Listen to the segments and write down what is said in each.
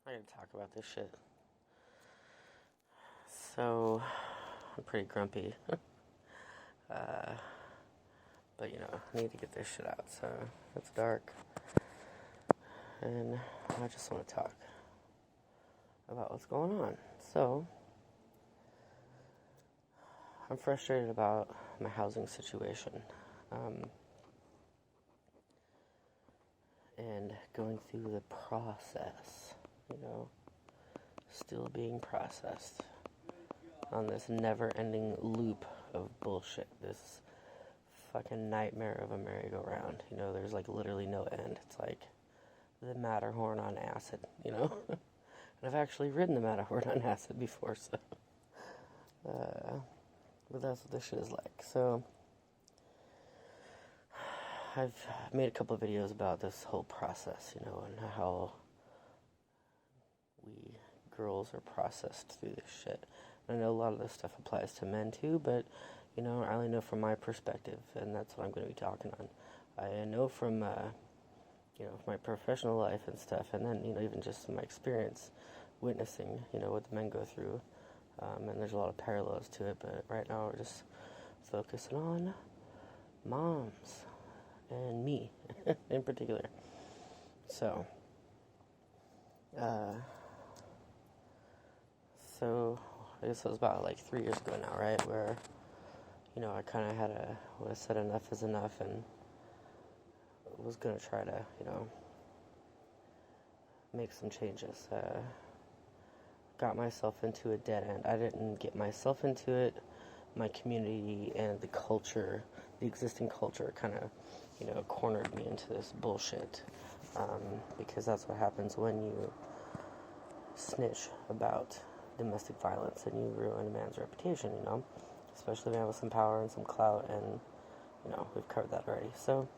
I gotta talk about this shit. So, I'm pretty grumpy. uh, but I need to get this shit out. So, it's dark. And I just want to talk about what's going on. So, I'm frustrated about my housing situation. And going through the process, still being processed on this never-ending loop of bullshit. This fucking nightmare of a merry-go-round. There's like literally no end. It's like the Matterhorn on acid, And I've actually ridden the Matterhorn on acid before, so. But that's what this shit is like. So, I've made a couple of videos about this whole process, and how we girls are processed through this shit. And I know a lot of this stuff applies to men too, but, I only know from my perspective, and that's what I'm going to be talking on. I know from, my professional life and stuff, and then, even just my experience witnessing, what the men go through. And there's a lot of parallels to it, but right now we're just focusing on moms and me in particular. So, I guess it was about like 3 years ago now, right? Where, I kind of I said enough is enough and was going to try to, make some changes. Got myself into a dead end. I didn't get myself into it. My community and the culture, the existing culture kind of, cornered me into this bullshit. Because that's what happens when you snitch about domestic violence and you ruin a man's reputation, Especially a man with some power and some clout, and, we've covered that already. So,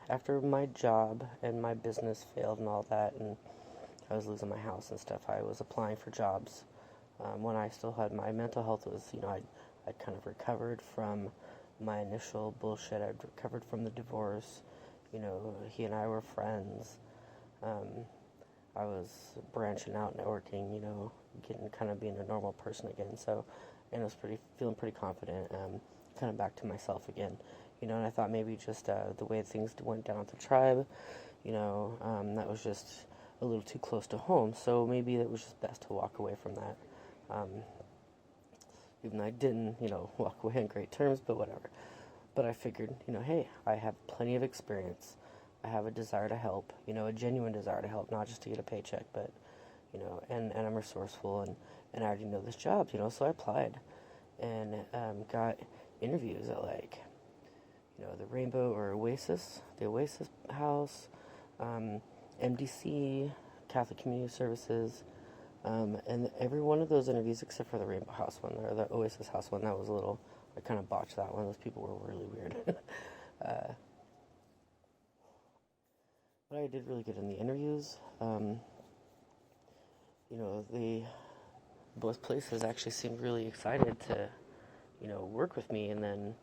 after my job and my business failed and all that, and I was losing my house and stuff, I was applying for jobs. When I still had my mental health was, I'd kind of recovered from my initial bullshit. I'd recovered from the divorce. He and I were friends. I was branching out, networking, being a normal person again. So, and I was feeling pretty confident, kind of back to myself again. And I thought maybe just the way things went down at the tribe, that was just a little too close to home. So maybe it was just best to walk away from that. Even though I didn't, walk away on great terms, but whatever. But I figured, hey, I have plenty of experience. I have a desire to help, a genuine desire to help, not just to get a paycheck, but, and I'm resourceful, and I already know this job, so I applied and got interviews at, like, the Rainbow or Oasis, the Oasis House, MDC, Catholic Community Services, and every one of those interviews, except for the Rainbow House one, or the Oasis House one, that was a little, I kind of botched that one. Those people were really weird. But I did really good in the interviews. Both places actually seemed really excited to, work with me, and then,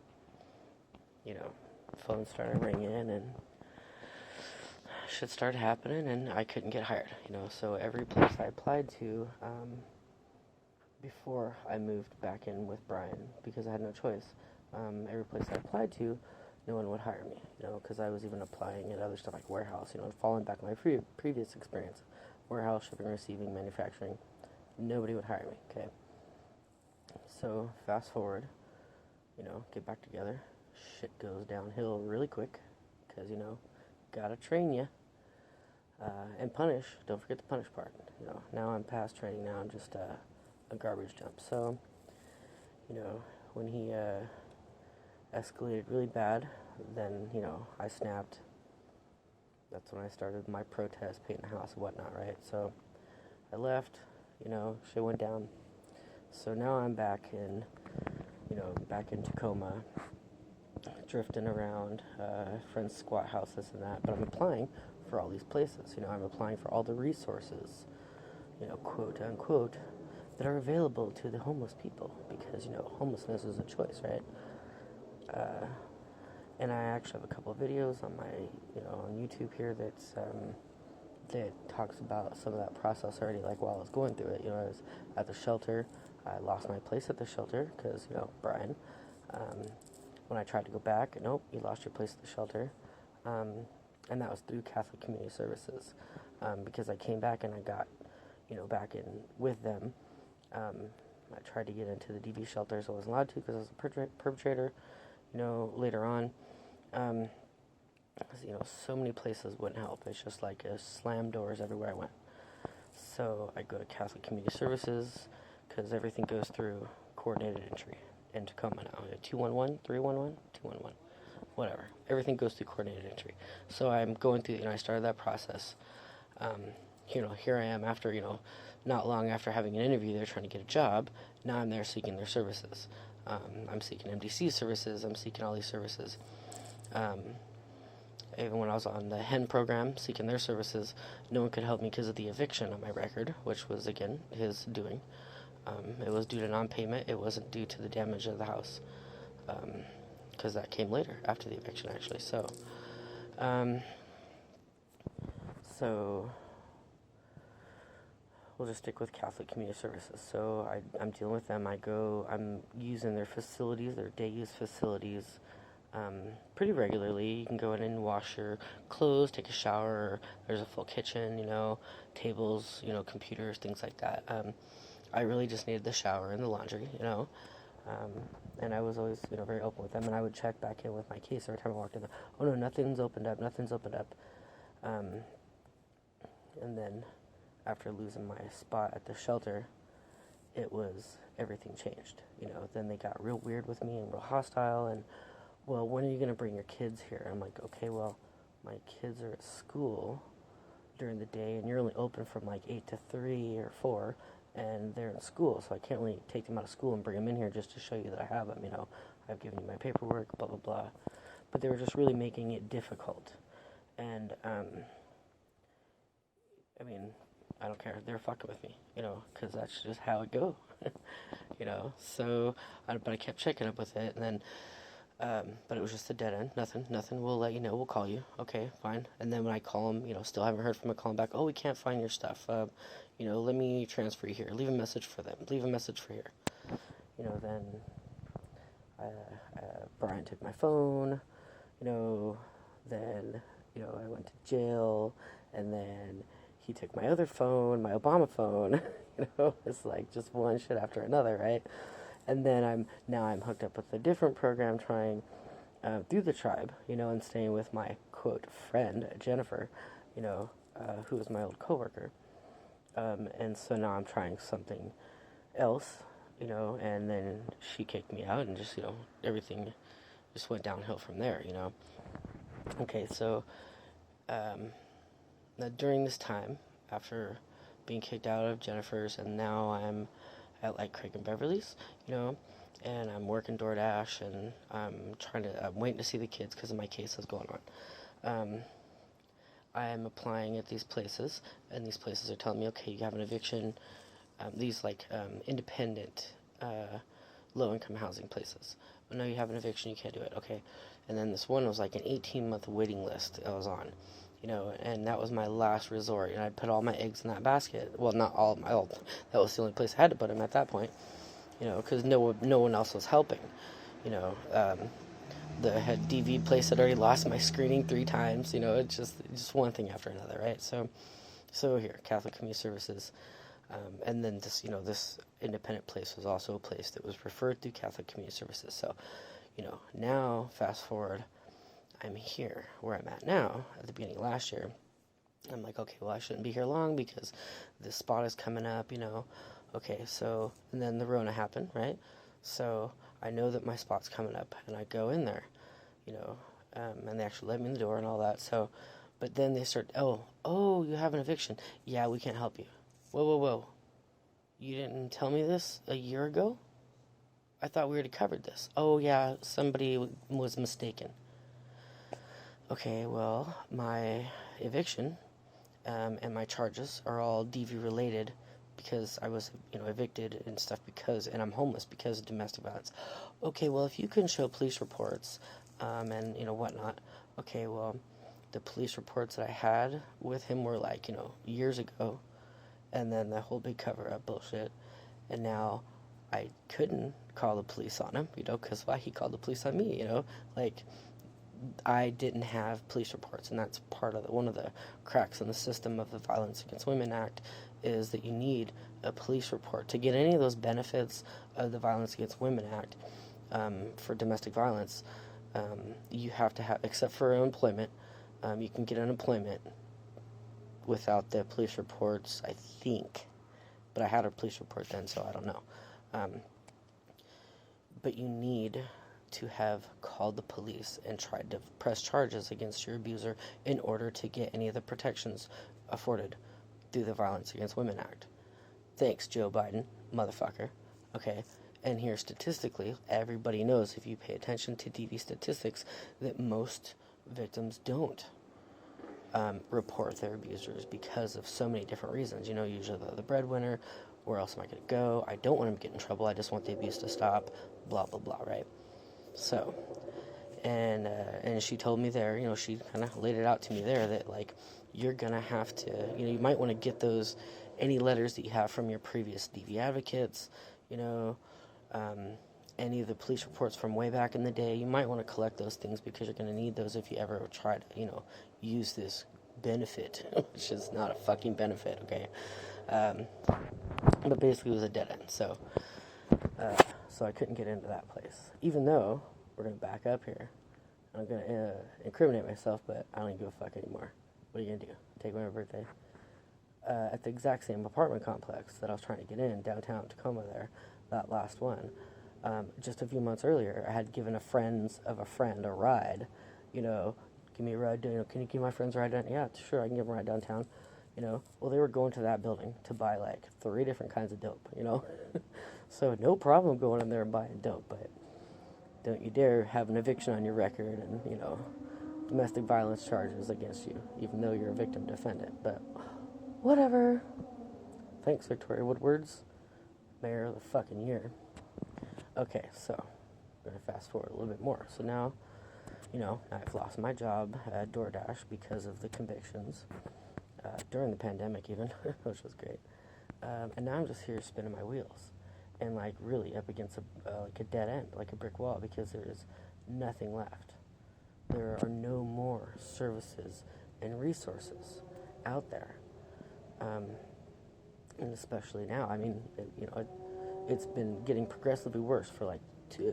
phones started ringing, and shit started happening, and I couldn't get hired, so every place I applied to, before I moved back in with Brian, because I had no choice, every place I applied to, no one would hire me, because I was even applying at other stuff like warehouse, falling back on my previous experience, warehouse, shipping, receiving, manufacturing, nobody would hire me, okay? So, fast forward, get back together, shit goes downhill really quick, because, gotta train you, and punish, don't forget the punish part, now I'm past training, now I'm just, a garbage dump. So, when he escalated really bad, then, I snapped. That's when I started my protest, painting the house and whatnot, right? So, I left, shit went down. So now I'm back in Tacoma, drifting around, friends' squat house, this and that, but I'm applying for all these places, I'm applying for all the resources, quote unquote, that are available to the homeless people, because, homelessness is a choice, right? and I actually have a couple of videos on my, on YouTube here that talks about some of that process already, like while I was going through it. I was at the shelter. I lost my place at the shelter because, Brian. When I tried to go back, nope, you lost your place at the shelter. And that was through Catholic Community Services, because I came back and I got, back in with them. I tried to get into the DV shelter, so I wasn't allowed to because I was a perpetrator, later on. So many places wouldn't help. It's just like a slam doors everywhere I went. So I go to Catholic Community Services because everything goes through coordinated entry in Tacoma now. 211, 311, 211, whatever. Everything goes through coordinated entry. So I'm going through, I started that process. Here I am after, not long after having an interview there trying to get a job. Now I'm there seeking their services. I'm seeking MDC services. I'm seeking all these services. Even when I was on the HEN program, seeking their services, no one could help me because of the eviction on my record, which was, again, his doing. It was due to non-payment. It wasn't due to the damage of the house, because that came later, after the eviction, actually. So we'll just stick with Catholic Community Services. So I'm dealing with them. I'm using their facilities, their day-use facilities, pretty regularly. You can go in and wash your clothes, take a shower. There's a full kitchen, tables, computers, things like that. I really just needed the shower and the laundry, and I was always, very open with them, and I would check back in with my case every time I walked in. Oh no, nothing's opened up. And then after losing my spot at the shelter, everything changed. Then they got real weird with me and real hostile, and, well, when are you going to bring your kids here? I'm like, okay, well, my kids are at school during the day, and you're only open from like 8 to 3 or 4, and they're in school, so I can't really take them out of school and bring them in here just to show you that I have them, I've given you my paperwork, blah, blah, blah. But they were just really making it difficult. And, I don't care. They're fucking with me, because that's just how it goes, So, but I kept checking up with it, and then, but it was just a dead end. Nothing. We'll let you know. We'll call you. Okay, fine. And then when I call them, still haven't heard from them. Call them back. Oh, we can't find your stuff. Let me transfer you here. Leave a message for them. Leave a message for here. Then Brian took my phone. Then, I went to jail, and then he took my other phone, my Obama phone. It's like just one shit after another, right? And then I'm hooked up with a different program trying through the tribe, and staying with my, quote, friend, Jennifer, who was my old coworker. And so now I'm trying something else, and then she kicked me out, and just, everything just went downhill from there, Okay, so now during this time, after being kicked out of Jennifer's, and now I'm at like Craig and Beverly's, and I'm working DoorDash, and I'm waiting to see the kids because of my case that's going on. I am applying at these places, and these places are telling me, okay, you have an eviction. These independent, low-income housing places. But no, you have an eviction, you can't do it. Okay, and then this one was like an 18-month waiting list I was on. And that was my last resort, and I'd put all my eggs in that basket. Well, not all of my old. That was the only place I had to put them at that point, because no one else was helping. The head DV place had already lost my screening 3 times. It's just one thing after another, right? So here, Catholic Community Services, and then this independent place was also a place that was referred through Catholic Community Services. So, now fast forward. I'm here where I'm at now at the beginning of last year. I'm like, okay, well, I shouldn't be here long because this spot is coming up, Okay, so, and then the Rona happened, right? So I know that my spot's coming up, and I go in there, and they actually let me in the door and all that. So, but then they start, oh, you have an eviction. Yeah, we can't help you. Whoa. You didn't tell me this a year ago? I thought we already covered this. Oh, yeah, somebody was mistaken. Okay, well, my eviction and my charges are all DV related because I was, evicted and stuff and I'm homeless because of domestic violence. Okay, well, if you can show police reports and, whatnot. Okay, well, the police reports that I had with him were like, years ago, and then the whole big cover-up bullshit, and now I couldn't call the police on him, because why? He called the police on me, like, I didn't have police reports, and that's part of one of the cracks in the system of the Violence Against Women Act, is that you need a police report to get any of those benefits of the Violence Against Women Act. For domestic violence, you have to have, except for employment, you can get unemployment without the police reports, I think. But I had a police report then, so I don't know. But you need to have called the police and tried to press charges against your abuser in order to get any of the protections afforded through the Violence Against Women Act. Thanks, Joe Biden, motherfucker. Okay, and here statistically, everybody knows, if you pay attention to DV statistics, that most victims don't report their abusers because of so many different reasons. Usually they're the breadwinner. Where else am I going to go? I don't want him to get in trouble. I just want the abuse to stop. Blah, blah, blah, right? So, and she told me there, she kind of laid it out to me there that, like, you're going to have to, you might want to get any letters that you have from your previous DV advocates, any of the police reports from way back in the day. You might want to collect those things because you're going to need those if you ever try to, use this benefit, which is not a fucking benefit, okay? But basically it was a dead end, so I couldn't get into that place. Even though, we're going to back up here, I'm going to incriminate myself, but I don't even give a fuck anymore. What are you going to do? Take my birthday? At the exact same apartment complex that I was trying to get in, downtown Tacoma there, that last one, just a few months earlier, I had given a friend a ride, give me a ride, can you give my friends a ride down? Yeah, sure, I can give them a ride downtown. Well, they were going to that building to buy, like, 3 different kinds of dope, So, no problem going in there and buying dope, but don't you dare have an eviction on your record and, domestic violence charges against you, even though you're a victim defendant. But, whatever. Thanks, Victoria Woodwards, Mayor of the fucking Year. Okay, so, I'm going to fast forward a little bit more. So now, I've lost my job at DoorDash because of the convictions. During the pandemic even, which was great. And now I'm just here spinning my wheels and, like, really up against a dead end, like a brick wall, because there is nothing left. There are no more services and resources out there. And especially now, I mean, it's been getting progressively worse for,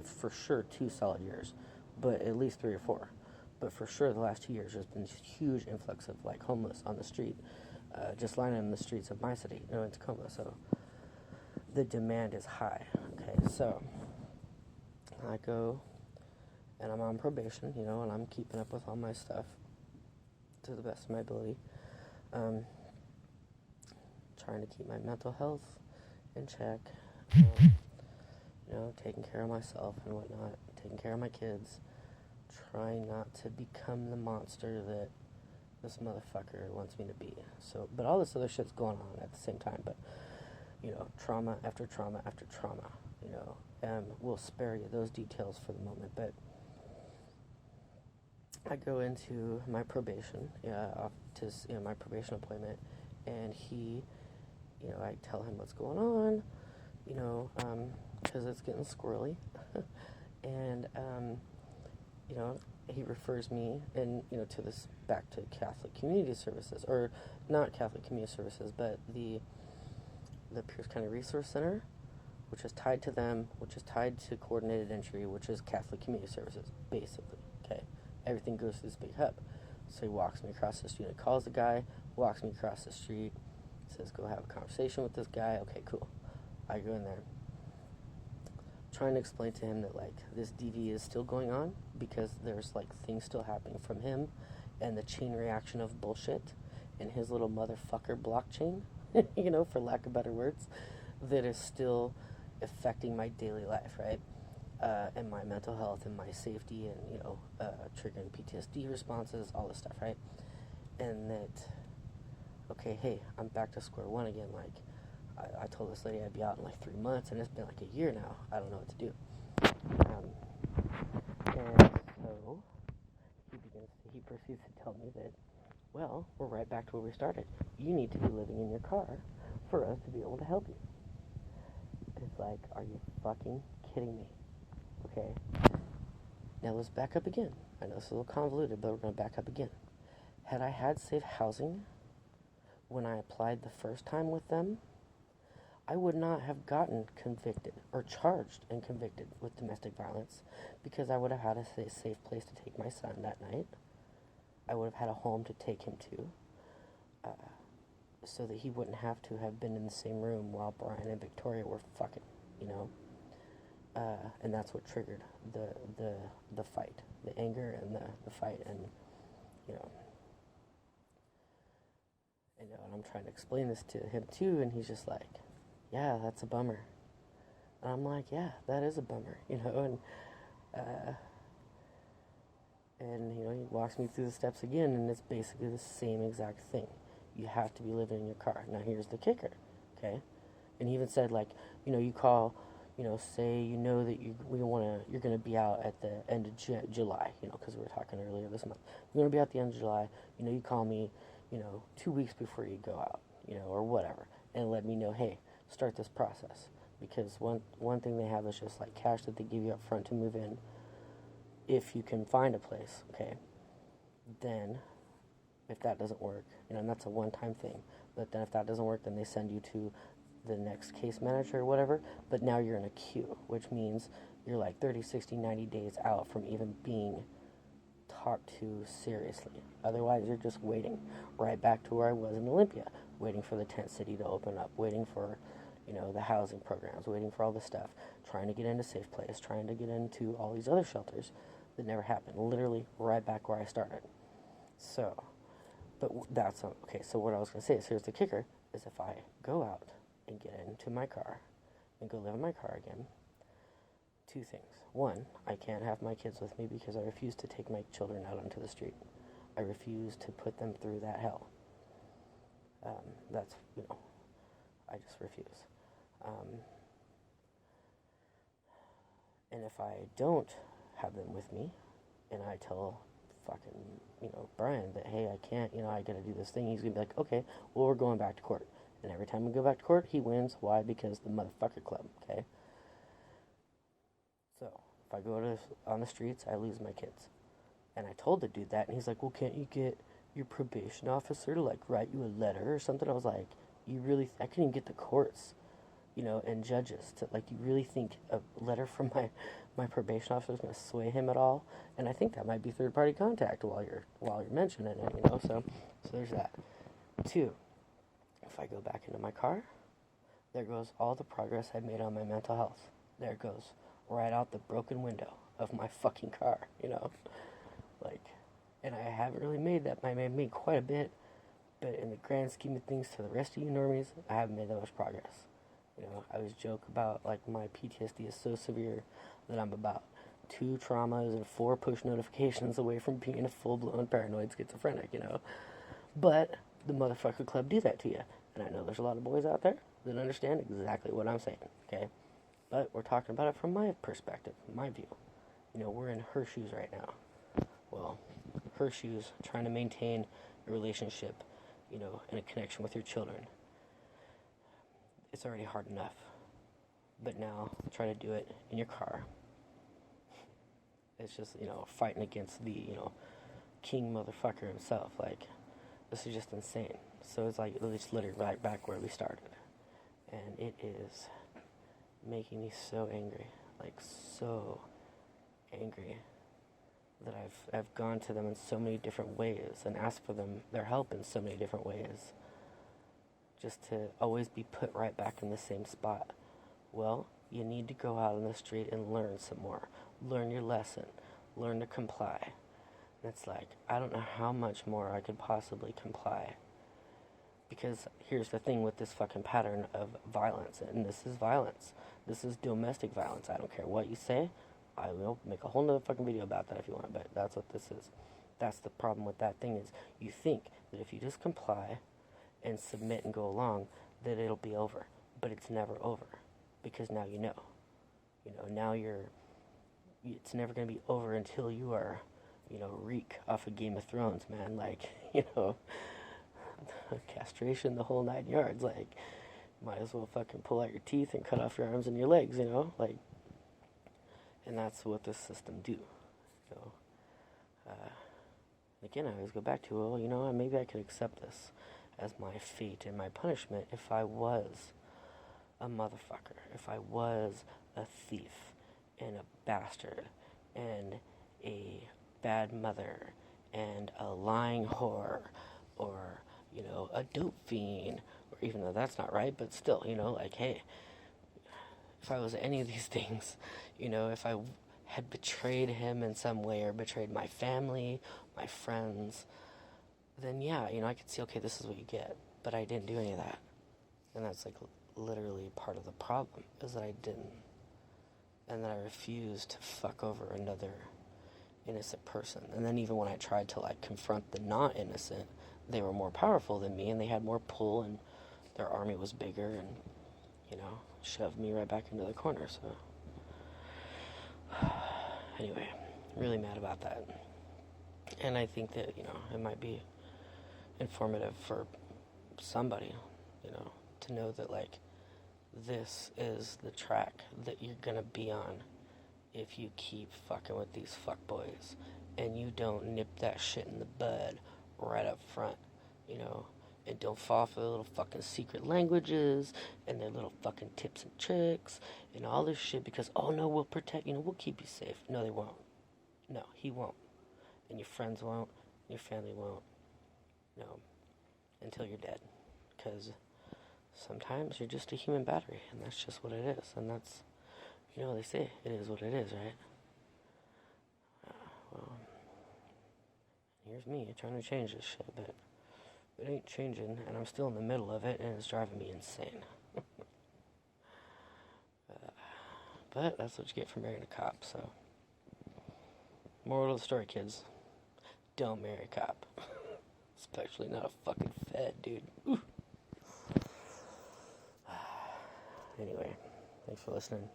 for sure 2 solid years, but at least 3 or 4. But for sure, the last 2 years, there's been a huge influx of, like, homeless on the street, just lining the streets of my city, in Tacoma. So the demand is high. Okay, so I go, and I'm on probation, and I'm keeping up with all my stuff to the best of my ability. Trying to keep my mental health in check, taking care of myself and whatnot, taking care of my kids. Trying not to become the monster that this motherfucker wants me to be. So, but all this other shit's going on at the same time. But, trauma after trauma after trauma. We'll spare you those details for the moment. But I go into my probation, my probation appointment, and he, I tell him what's going on, because it's getting squirrely, and he refers me to this back to Catholic Community Services, or not Catholic Community Services, but the Pierce County Resource Center, which is tied to them, which is tied to Coordinated Entry, which is Catholic Community Services, basically. Okay, everything goes through this big hub. So he walks me across the street, calls the guy, walks me across the street, says, go have a conversation with this guy. Okay, cool. I go in there, trying to explain to him that, like, this DV is still going on because there's, like, things still happening from him and the chain reaction of bullshit in his little motherfucker blockchain, for lack of better words, that is still affecting my daily life, right? And my mental health and my safety and, triggering PTSD responses, all this stuff, right? And that, okay, hey, I'm back to square one again. Like, I told this lady I'd be out in like 3 months, and it's been like a year now. I don't know what to do. And so he proceeds to tell me that, well, we're right back to where we started. You need to be living in your car for us to be able to help you. It's like, are you fucking kidding me? Okay. Now let's back up again. I know it's a little convoluted, but we're going to back up again. Had I had safe housing when I applied the first time with them, I would not have gotten convicted or charged and convicted with domestic violence because I would have had a safe place to take my son that night. I would have had a home to take him to, so that he wouldn't have to have been in the same room while Brian and Victoria were fucking, you know. And that's what triggered the fight, the anger and the fight, and you know. And I'm trying to explain this to him too, and he's just like, yeah, that's a bummer. And I'm like, yeah, that is a bummer, you know. And you know, he walks me through the steps again, and it's basically the same exact thing. You have to be living in your car. Now here's the kicker, okay? And he even said, like, you know, you call, you know, say you know that you're gonna be out at the end of July, you know, because we were talking earlier this month. You're gonna be out at the end of July. You know, you call me, you know, 2 weeks before you go out, you know, or whatever, and let me know, hey, start this process. Because one thing they have is just like cash that they give you up front to move in. If you can find a place, okay, then if that doesn't work, you know, and that's a one-time thing, but then if that doesn't work, then they send you to the next case manager or whatever, but now you're in a queue, which means you're like 30, 60, 90 days out from even being talked to seriously. Otherwise, you're just waiting, right back to where I was in Olympia, waiting for the tent city to open up, waiting for, you know, the housing programs, waiting for all this stuff, trying to get into Safe Place, trying to get into all these other shelters that never happened. Literally right back where I started. So, but that's okay. So what I was going to say is, here's the kicker: is if I go out and get into my car and go live in my car again, two things. One, I can't have my kids with me because I refuse to take my children out onto the street. I refuse to put them through that hell. That's, you know, I just refuse. And if I don't have them with me, and I tell fucking, you know, Brian that, hey, I can't, you know, I gotta do this thing, he's gonna be like, okay, well, we're going back to court. And every time we go back to court, he wins. Why? Because the motherfucker club, okay? So, if I go on the streets, I lose my kids. And I told the dude that, and he's like, well, can't you get your probation officer to, like, write you a letter or something? I was like, I couldn't even get the courts, you know, and judges to, like, you really think a letter from my probation officer is going to sway him at all? And I think that might be third-party contact while you're mentioning it, you know, so there's that. Two, if I go back into my car, there goes all the progress I made on my mental health. There it goes, right out the broken window of my fucking car, you know, like, and I haven't really made that. I made quite a bit, but in the grand scheme of things, to the rest of you normies, I haven't made that much progress. You know, I always joke about, like, my PTSD is so severe that I'm about 2 traumas and 4 push notifications away from being a full-blown paranoid schizophrenic, you know. But the motherfucker club do that to you. And I know there's a lot of boys out there that understand exactly what I'm saying, okay? But we're talking about it from my perspective, my view. You know, we're in her shoes right now. Well, her shoes, trying to maintain a relationship, you know, and a connection with your children. It's already hard enough. But now, try to do it in your car. It's just, you know, fighting against the, you know, king motherfucker himself. Like, this is just insane. So it's like, it's literally right back where we started. And it is making me so angry. Like, so angry that I've gone to them in so many different ways and asked for their help in so many different ways, just to always be put right back in the same spot. Well, you need to go out on the street and learn some more. Learn your lesson. Learn to comply. And it's like, I don't know how much more I could possibly comply. Because here's the thing with this fucking pattern of violence, and this is violence. This is domestic violence. I don't care what you say. I will make a whole nother fucking video about that if you want, but that's what this is. That's the problem with that thing, is you think that if you just comply and submit and go along, that it'll be over. But it's never over. Because now you know. You know, now it's never going to be over until you are reek off of Game of Thrones, man. Like, castration, the whole 9 yards. Like, might as well fucking pull out your teeth and cut off your arms and your legs, like, and that's what this system do, Again, I always go back to, well, maybe I could accept this as my fate and my punishment if I was a motherfucker, if I was a thief and a bastard and a bad mother and a lying whore or, a dope fiend, or even though that's not right, but still, like, hey, if I was any of these things, if I had betrayed him in some way or betrayed my family, my friends, then yeah, I could see, okay, this is what you get. But I didn't do any of that. And that's like literally part of the problem, is that I didn't. And that I refused to fuck over another innocent person. And then even when I tried to like confront the not innocent, they were more powerful than me and they had more pull and their army was bigger and, shoved me right back into the corner. So anyway, really mad about that. And I think that, it might be informative for somebody, to know that, like, this is the track that you're gonna be on if you keep fucking with these fuckboys and you don't nip that shit in the bud right up front, and don't fall for the little fucking secret languages and their little fucking tips and tricks and all this shit because, oh no, we'll protect, we'll keep you safe. No, they won't. No, he won't. And your friends won't, your family won't. No, until you're dead. Because sometimes you're just a human battery, and that's just what it is. And that's, they say it is what it is, right? Well, here's me trying to change this shit, but it ain't changing, and I'm still in the middle of it, and it's driving me insane. But that's what you get for marrying a cop, so. Moral of the story, kids. Don't marry a cop. Especially not a fucking Fed, dude. Ooh. Anyway, thanks for listening.